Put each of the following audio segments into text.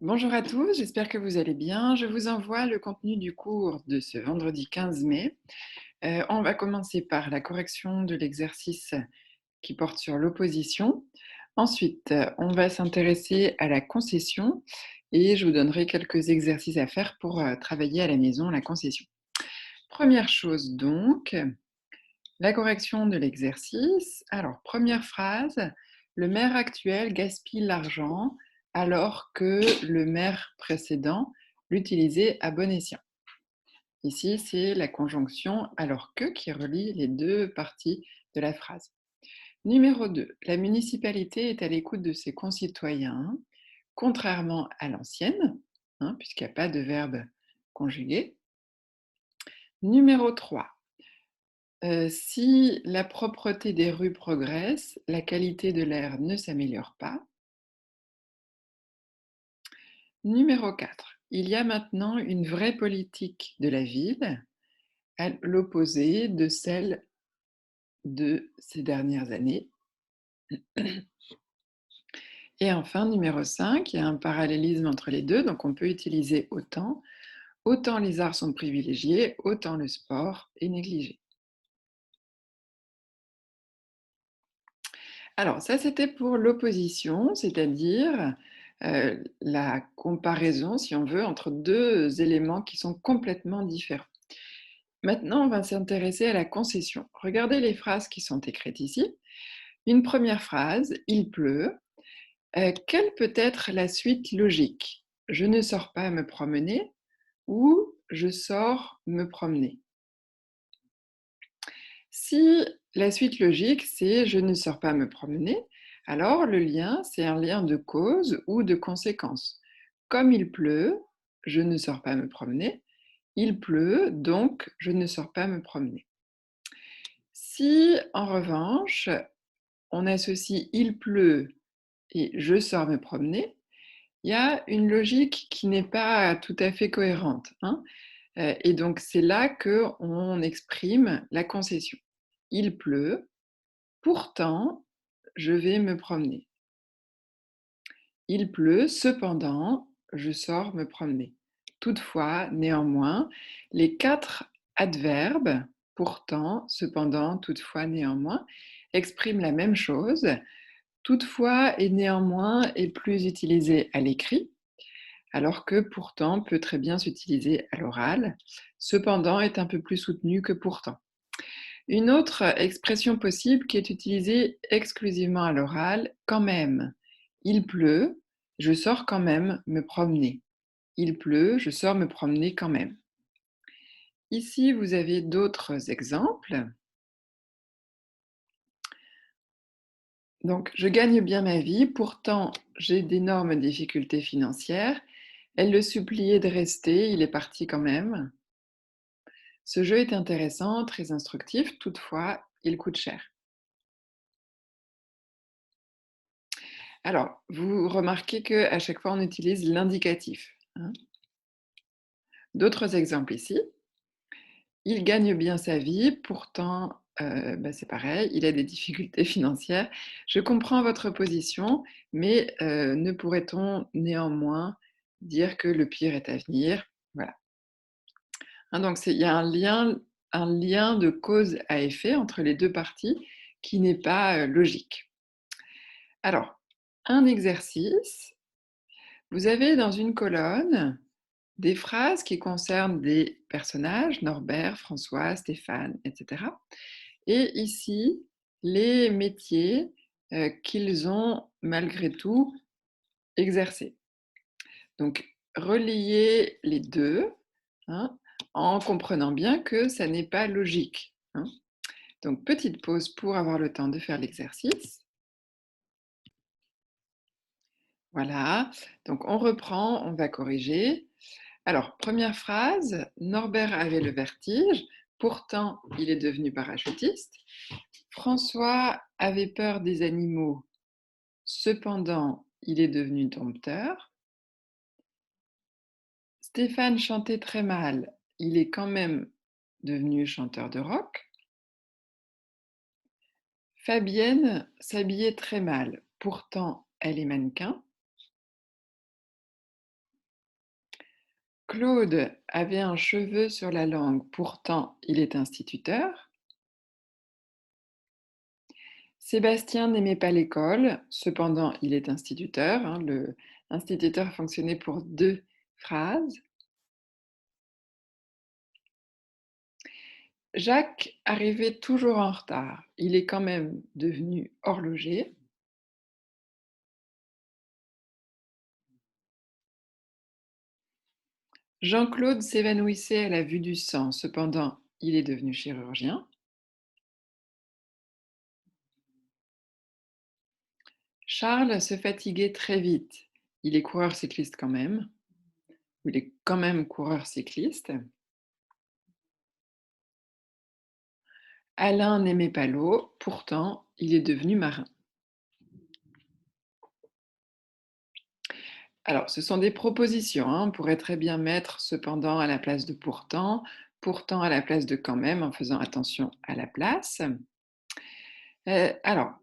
Bonjour à tous, j'espère que vous allez bien. Je vous envoie le contenu du cours de ce vendredi 15 mai. On va commencer par la correction de l'exercice qui porte sur l'opposition. Ensuite, on va s'intéresser à la concession et je vous donnerai quelques exercices à faire pour travailler à la maison la concession. Première chose donc, la correction de l'exercice. Alors, première phrase, le maire actuel gaspille l'argent alors que le maire précédent l'utilisait à bon escient. Ici, c'est la conjonction alors que qui relie les deux parties de la phrase. Numéro 2, la municipalité est à l'écoute de ses concitoyens, contrairement à l'ancienne, puisqu'il n'y a pas de verbe conjugué. Numéro 3, si la propreté des rues progresse, la qualité de l'air ne s'améliore pas. Numéro 4, il y a maintenant une vraie politique de la ville, à l'opposé de celle de ces dernières années. Et enfin, numéro 5, il y a un parallélisme entre les deux, donc on peut utiliser autant. Autant les arts sont privilégiés, autant le sport est négligé. Alors ça, c'était pour l'opposition, c'est-à-dire la comparaison, si on veut, entre deux éléments qui sont complètement différents. Maintenant, on va s'intéresser à la concession. Regardez les phrases qui sont écrites ici. Une première phrase, il pleut. Quelle peut être la suite logique? Je ne sors pas me promener ou je sors me promener. Si la suite logique, c'est je ne sors pas me promener, alors le lien, c'est un lien de cause ou de conséquence. Comme il pleut, je ne sors pas me promener. Il pleut, donc je ne sors pas me promener. Si en revanche, on associe il pleut et je sors me promener, il y a une logique qui n'est pas tout à fait cohérente, hein. Et donc c'est là qu'on exprime la concession. Il pleut, pourtant je vais me promener. Il pleut, cependant je sors me promener. Toutefois, néanmoins, les 4 adverbes pourtant, cependant, toutefois, néanmoins expriment la même chose. Toutefois et néanmoins est plus utilisé à l'écrit, alors que pourtant peut très bien s'utiliser à l'oral. Cependant est un peu plus soutenu que pourtant. Une autre expression possible qui est utilisée exclusivement à l'oral, quand même. Il pleut, je sors quand même me promener. Il pleut, je sors me promener quand même. Ici, vous avez d'autres exemples. Donc, je gagne bien ma vie, pourtant j'ai d'énormes difficultés financières. Elle le suppliait de rester, il est parti quand même. Ce jeu est intéressant, très instructif, toutefois, il coûte cher. Alors, vous remarquez qu'à chaque fois, on utilise l'indicatif, hein. D'autres exemples ici. Il gagne bien sa vie, pourtant, c'est pareil, il a des difficultés financières. Je comprends votre position, mais ne pourrait-on néanmoins dire que le pire est à venir? Voilà. Hein, donc il y a un lien de cause à effet entre les 2 parties qui n'est pas, logique. Alors, un exercice, vous avez dans une colonne des phrases qui concernent des personnages, Norbert, François, Stéphane, et cetera. Et ici, les métiers, qu'ils ont malgré tout exercés. Donc reliez les 2, hein, en comprenant bien que ça n'est pas logique, hein. Donc petite pause pour avoir le temps de faire l'exercice. Voilà, donc on reprend, on va corriger. Alors, première phrase, Norbert avait le vertige, pourtant il est devenu parachutiste. François avait peur des animaux, cependant il est devenu dompteur. Stéphane chantait très mal, il est quand même devenu chanteur de rock. Fabienne s'habillait très mal, pourtant elle est mannequin. Claude avait un cheveu sur la langue, pourtant il est instituteur. Sébastien n'aimait pas l'école, cependant il est instituteur, hein. Le instituteur fonctionnait pour deux phrases. Jacques arrivait toujours en retard. Il est quand même devenu horloger. Jean-Claude s'évanouissait à la vue du sang, cependant il est devenu chirurgien. Charles se fatiguait très vite. Il est coureur cycliste quand même. Il est quand même coureur cycliste. Alain n'aimait pas l'eau, pourtant il est devenu marin. Alors, ce sont des propositions, hein. On pourrait très bien mettre cependant à la place de pourtant, pourtant à la place de quand même, en faisant attention à la place. Alors,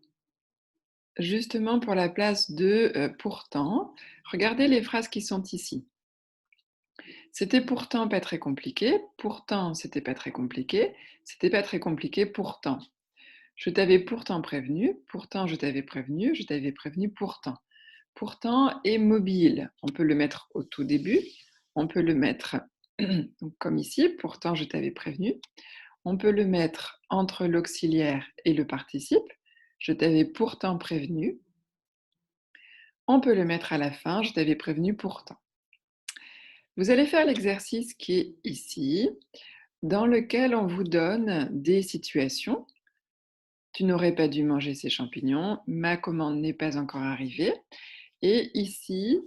justement pour la place de pourtant, regardez les phrases qui sont ici. C'était pourtant pas très compliqué, pourtant c'était pas très compliqué, c'était pas très compliqué pourtant. Je t'avais pourtant prévenu, pourtant je t'avais prévenu, je t'avais prévenu pourtant. Pourtant est mobile. On peut le mettre au tout début, on peut le mettre donc, comme ici, pourtant je t'avais prévenu. On peut le mettre entre l'auxiliaire et le participe. Je t'avais pourtant prévenu. On peut le mettre à la fin, je t'avais prévenu pourtant. Vous allez faire l'exercice qui est ici, dans lequel on vous donne des situations. Tu n'aurais pas dû manger ces champignons, ma commande n'est pas encore arrivée. Et ici,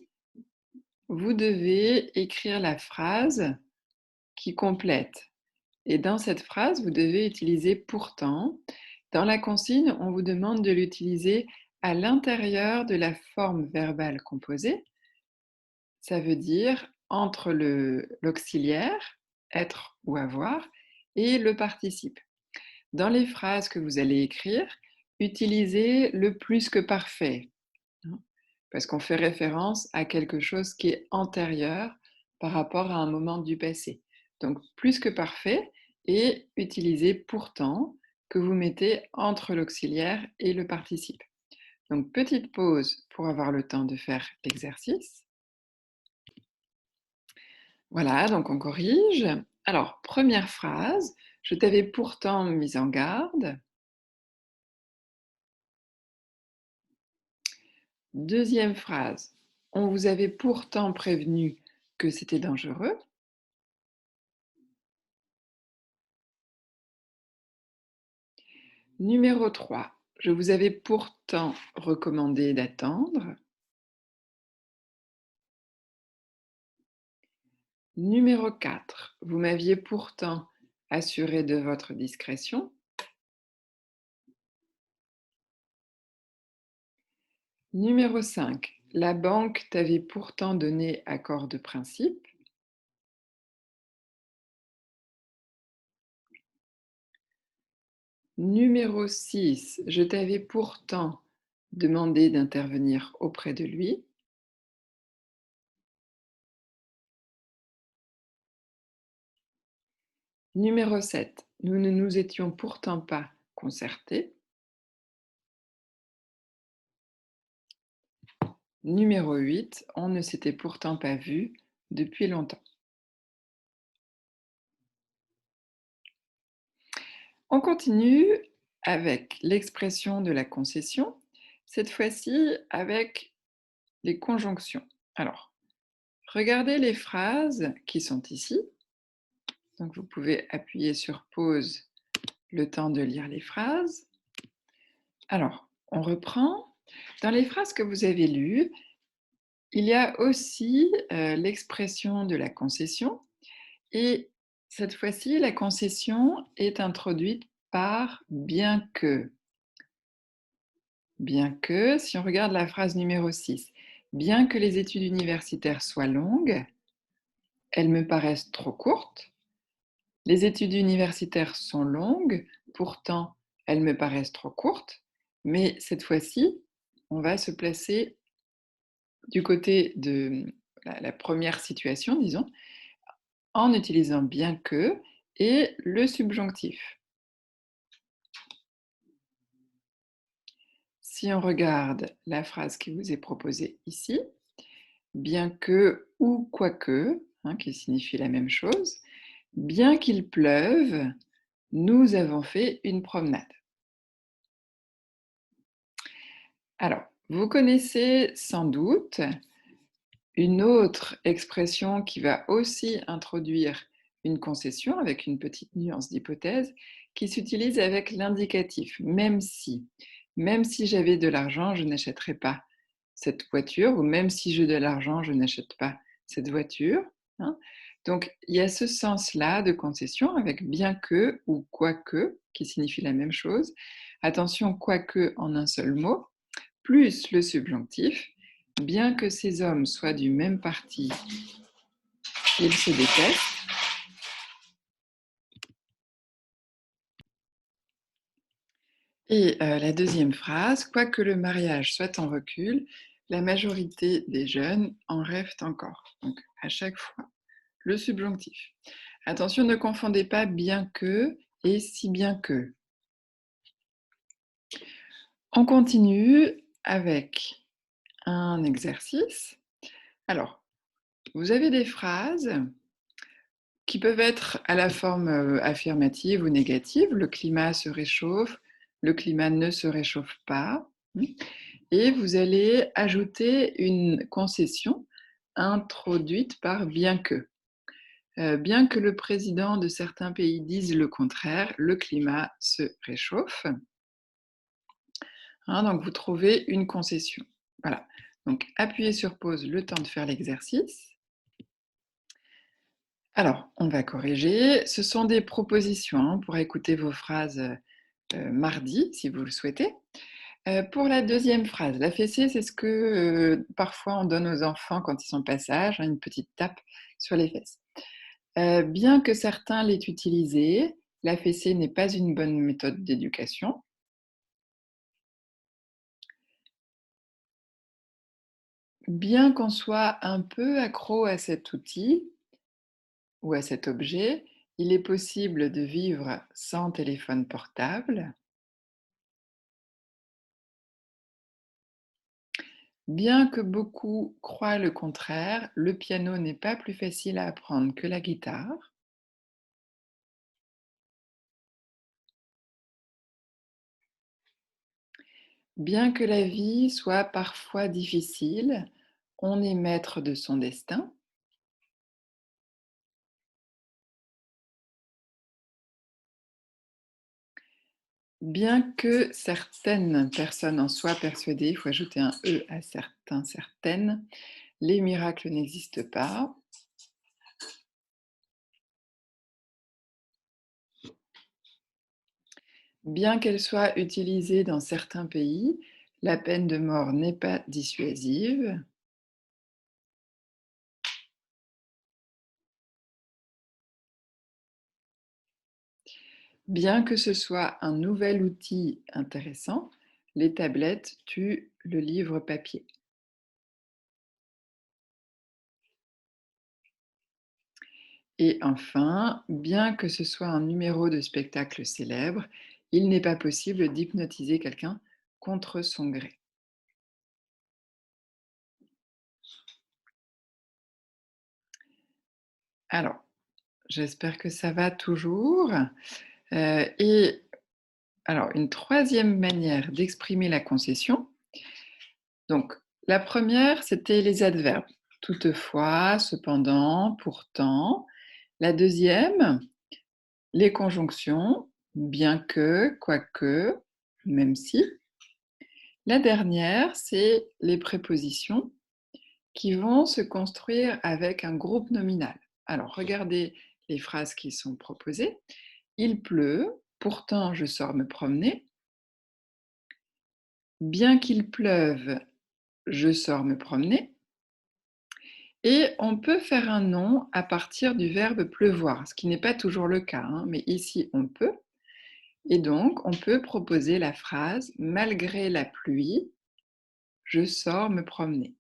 vous devez écrire la phrase qui complète. Et dans cette phrase, vous devez utiliser pourtant. Dans la consigne, on vous demande de l'utiliser à l'intérieur de la forme verbale composée. Ça veut dire entre l'auxiliaire, être ou avoir, et le participe. Dans les phrases que vous allez écrire, utilisez le plus que parfait, hein, parce qu'on fait référence à quelque chose qui est antérieur par rapport à un moment du passé. Donc, plus que parfait, et utilisez pourtant que vous mettez entre l'auxiliaire et le participe. Donc, petite pause pour avoir le temps de faire l'exercice. Voilà, donc on corrige. Alors, première phrase, je t'avais pourtant mis en garde. Deuxième phrase, on vous avait pourtant prévenu que c'était dangereux. Numéro 3, je vous avais pourtant recommandé d'attendre. Numéro 4, vous m'aviez pourtant assuré de votre discrétion. Numéro 5, la banque t'avait pourtant donné accord de principe. Numéro 6, je t'avais pourtant demandé d'intervenir auprès de lui. Numéro 7, nous ne nous étions pourtant pas concertés. Numéro 8, on ne s'était pourtant pas vu depuis longtemps. On continue avec l'expression de la concession, cette fois-ci avec les conjonctions. Alors, regardez les phrases qui sont ici. Donc, vous pouvez appuyer sur pause le temps de lire les phrases. Alors, on reprend. Dans les phrases que vous avez lues, il y a aussi l'expression de la concession. Et cette fois-ci, la concession est introduite par bien que. Bien que, si on regarde la phrase numéro 6, bien que les études universitaires soient longues, elles me paraissent trop courtes. Les études universitaires sont longues, pourtant elles me paraissent trop courtes. Mais cette fois-ci, on va se placer du côté de la première situation, disons. en utilisant bien que et le subjonctif. Si on regarde la phrase qui vous est proposée ici, bien que ou quoique, hein, qui signifie la même chose, bien qu'il pleuve, nous avons fait une promenade. Alors, vous connaissez sans doute une autre expression qui va aussi introduire une concession avec une petite nuance d'hypothèse qui s'utilise avec l'indicatif. Même si j'avais de l'argent, je n'achèterais pas cette voiture, ou même si j'ai de l'argent, je n'achète pas cette voiture, hein. Donc, il y a ce sens-là de concession avec bien que ou quoique, qui signifie la même chose. Attention, quoique en un seul mot, plus le subjonctif. Bien que ces hommes soient du même parti, ils se détestent. Et la deuxième phrase, quoique le mariage soit en recul, la majorité des jeunes en rêvent encore. Donc, à chaque fois, le subjonctif. Attention, ne confondez pas bien que et si bien que. On continue avec un exercice. Alors, vous avez des phrases qui peuvent être à la forme affirmative ou négative. Le climat se réchauffe, le climat ne se réchauffe pas. Et vous allez ajouter une concession introduite par bien que. Bien que le président de certains pays dise le contraire, le climat se réchauffe. Hein, donc vous trouvez une concession. Voilà. Donc appuyez sur pause le temps de faire l'exercice. Alors, on va corriger. Ce sont des propositions, hein, pour écouter vos phrases mardi, si vous le souhaitez. Pour la deuxième phrase, la fessée, c'est ce que parfois on donne aux enfants quand ils sont de passage, hein, une petite tape sur les fesses. Bien que certains l'aient utilisée, la fessée n'est pas une bonne méthode d'éducation. Bien qu'on soit un peu accro à cet outil ou à cet objet, il est possible de vivre sans téléphone portable. Bien que beaucoup croient le contraire, le piano n'est pas plus facile à apprendre que la guitare. Bien que la vie soit parfois difficile, on est maître de son destin. Bien que certaines personnes en soient persuadées, il faut ajouter un E à certains, certaines, les miracles n'existent pas. Bien qu'elle soit utilisée dans certains pays, la peine de mort n'est pas dissuasive. Bien que ce soit un nouvel outil intéressant, les tablettes tuent le livre papier. Et enfin, bien que ce soit un numéro de spectacle célèbre, il n'est pas possible d'hypnotiser quelqu'un contre son gré. Alors, j'espère que ça va toujours. Et alors, une troisième manière d'exprimer la concession. Donc, la première, c'était les adverbes. Toutefois, cependant, pourtant. La deuxième, les conjonctions, bien que, quoique, même si. La dernière, c'est les prépositions qui vont se construire avec un groupe nominal. Alors, regardez les phrases qui sont proposées. Il pleut, pourtant je sors me promener. Bien qu'il pleuve, je sors me promener. Et on peut faire un nom à partir du verbe pleuvoir, ce qui n'est pas toujours le cas, hein, mais ici on peut. Et donc, on peut proposer la phrase malgré la pluie, je sors me promener.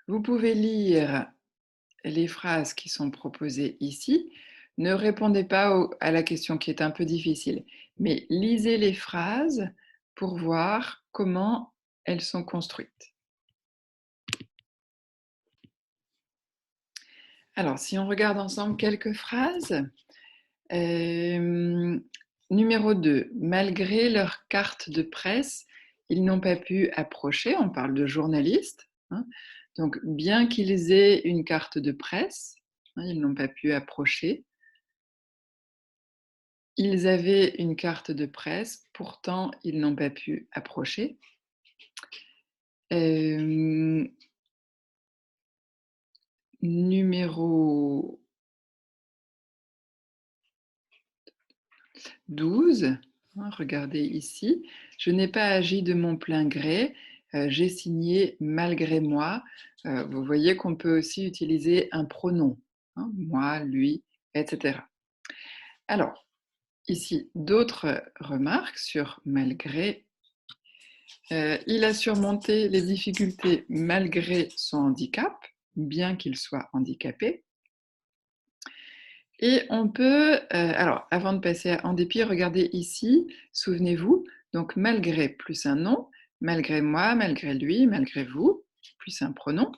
Vous pouvez lire les phrases qui sont proposées ici. Ne répondez pas à la question qui est un peu difficile, mais lisez les phrases pour voir comment elles sont construites. Alors, si on regarde ensemble quelques phrases, numéro 2, malgré leur carte de presse, ils n'ont pas pu approcher, on parle de journalistes, hein. Donc bien qu'ils aient une carte de presse, hein, ils n'ont pas pu approcher. Ils avaient une carte de presse, pourtant ils n'ont pas pu approcher. Numéro 12, hein, regardez ici. Je n'ai pas agi de mon plein gré, j'ai signé malgré moi. Vous voyez qu'on peut aussi utiliser un pronom, hein, moi, lui, etc. Alors, ici, d'autres remarques sur malgré. Il a surmonté les difficultés malgré son handicap, bien qu'il soit handicapé. Et on peut, alors avant de passer à en dépit, regardez ici, souvenez-vous, donc malgré plus un nom, malgré moi, malgré lui, malgré vous, plus un pronom.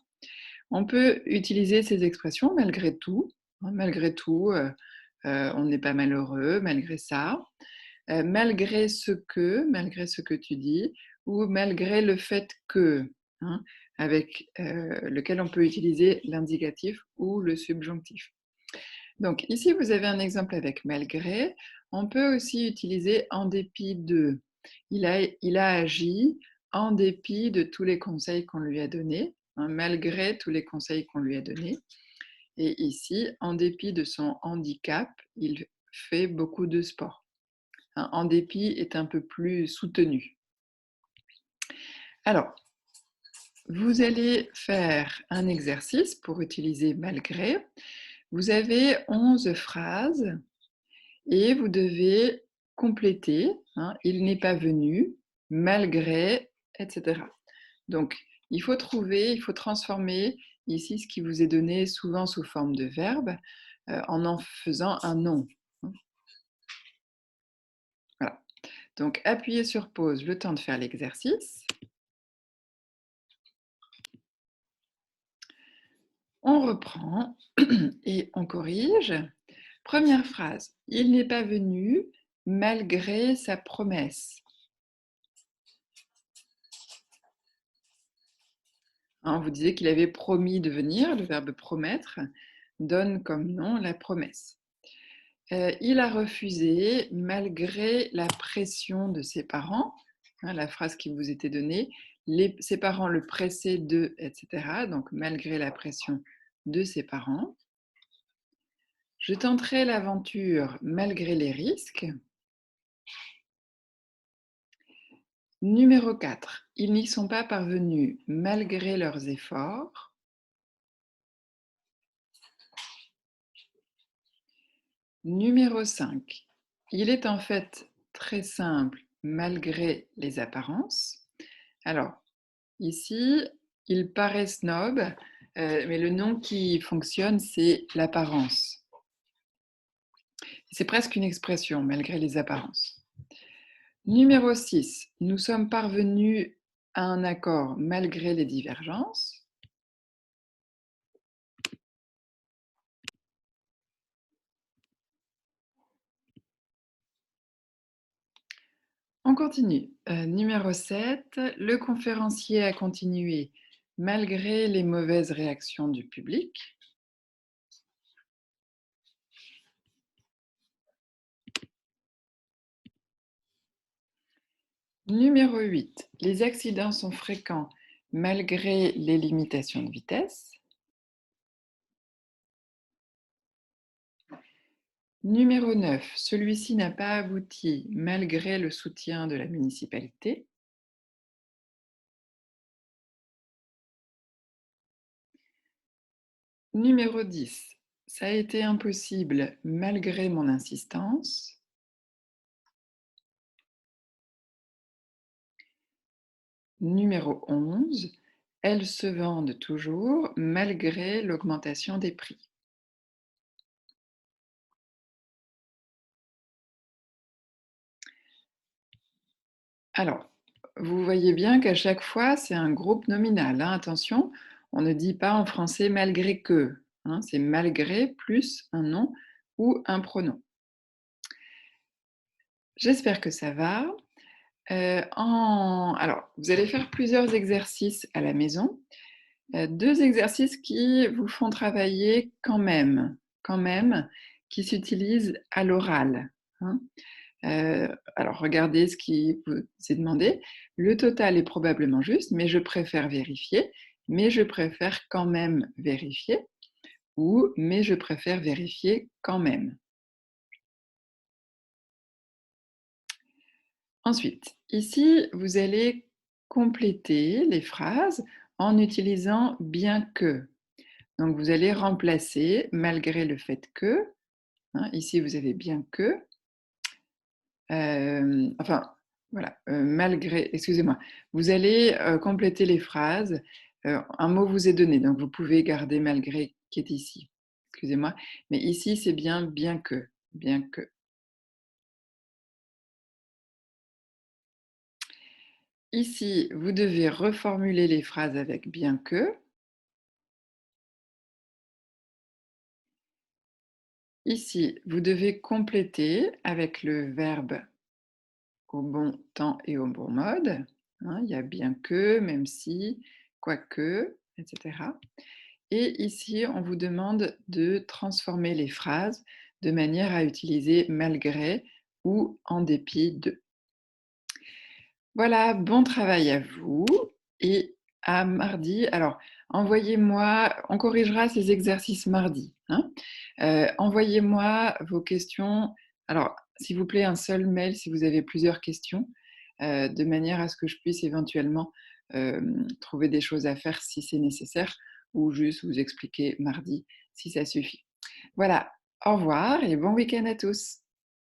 On peut utiliser ces expressions malgré tout, hein, malgré tout, on n'est pas malheureux, malgré ça, malgré ce que tu dis, ou malgré le fait que, hein, avec lequel on peut utiliser l'indicatif ou le subjonctif. Donc ici, vous avez un exemple avec malgré. On peut aussi utiliser en dépit de. Il a agi en dépit de tous les conseils qu'on lui a donnés, hein, malgré tous les conseils qu'on lui a donnés. Et ici, en dépit de son handicap, il fait beaucoup de sport. Hein, en dépit est un peu plus soutenu. Alors, vous allez faire un exercice pour utiliser malgré. Vous avez 11 phrases et vous devez compléter, hein, il n'est pas venu, malgré, etc. Donc, il faut transformer ici ce qui vous est donné souvent sous forme de verbe en faisant un nom. Voilà. Donc, appuyez sur pause le temps de faire l'exercice. On reprend et on corrige. Première phrase, il n'est pas venu malgré sa promesse. On vous disait qu'il avait promis de venir, le verbe promettre donne comme nom la promesse. Il a refusé malgré la pression de ses parents, hein, la phrase qui vous était donnée, ses parents le pressaient de, etc. Donc malgré la pression de ses parents. Je tenterai l'aventure malgré les risques. Numéro 4. Ils n'y sont pas parvenus malgré leurs efforts. Numéro 5. Il est en fait très simple malgré les apparences. Alors, ici, il paraît snob, mais le nom qui fonctionne, c'est l'apparence. C'est presque une expression, malgré les apparences. Numéro 6. Nous sommes parvenus à un accord malgré les divergences. On continue. Numéro 7, le conférencier a continué malgré les mauvaises réactions du public. Numéro 8, les accidents sont fréquents malgré les limitations de vitesse. Numéro 9, celui-ci n'a pas abouti malgré le soutien de la municipalité. Numéro 10, ça a été impossible malgré mon insistance. Numéro 11, Elles se vendent toujours malgré l'augmentation des prix. Alors, vous voyez bien qu'à chaque fois, c'est un groupe nominal, hein, attention, on ne dit pas en français «malgré que», hein, c'est malgré plus un nom ou un pronom. J'espère que ça va. Alors, vous allez faire plusieurs exercices à la maison. 2 exercices qui vous font travailler quand même, qui s'utilisent à l'oral, hein. Alors regardez ce qui vous est demandé. Le total est probablement juste, mais je préfère vérifier, mais je préfère quand même vérifier ou mais je préfère vérifier quand même. Ensuite, ici, vous allez compléter les phrases en utilisant bien que. Donc vous allez remplacer malgré le fait que, hein, ici vous avez bien que, enfin voilà, malgré excusez-moi, vous allez, compléter les phrases, un mot vous est donné, donc vous pouvez garder malgré qui est ici. Excusez-moi, mais ici c'est bien bien que, bien que. Ici, vous devez reformuler les phrases avec bien que. Ici, vous devez compléter avec le verbe au bon temps et au bon mode, hein. Il y a bien que, même si, quoique, etc. Et ici, on vous demande de transformer les phrases de manière à utiliser malgré ou en dépit de. Voilà, bon travail à vous et à mardi. Alors, envoyez-moi, on corrigera ces exercices mardi, hein. Envoyez-moi vos questions. Alors, s'il vous plaît, un seul mail si vous avez plusieurs questions, de manière à ce que je puisse éventuellement trouver des choses à faire si c'est nécessaire ou juste vous expliquer mardi si ça suffit. Voilà, au revoir et bon week-end à tous.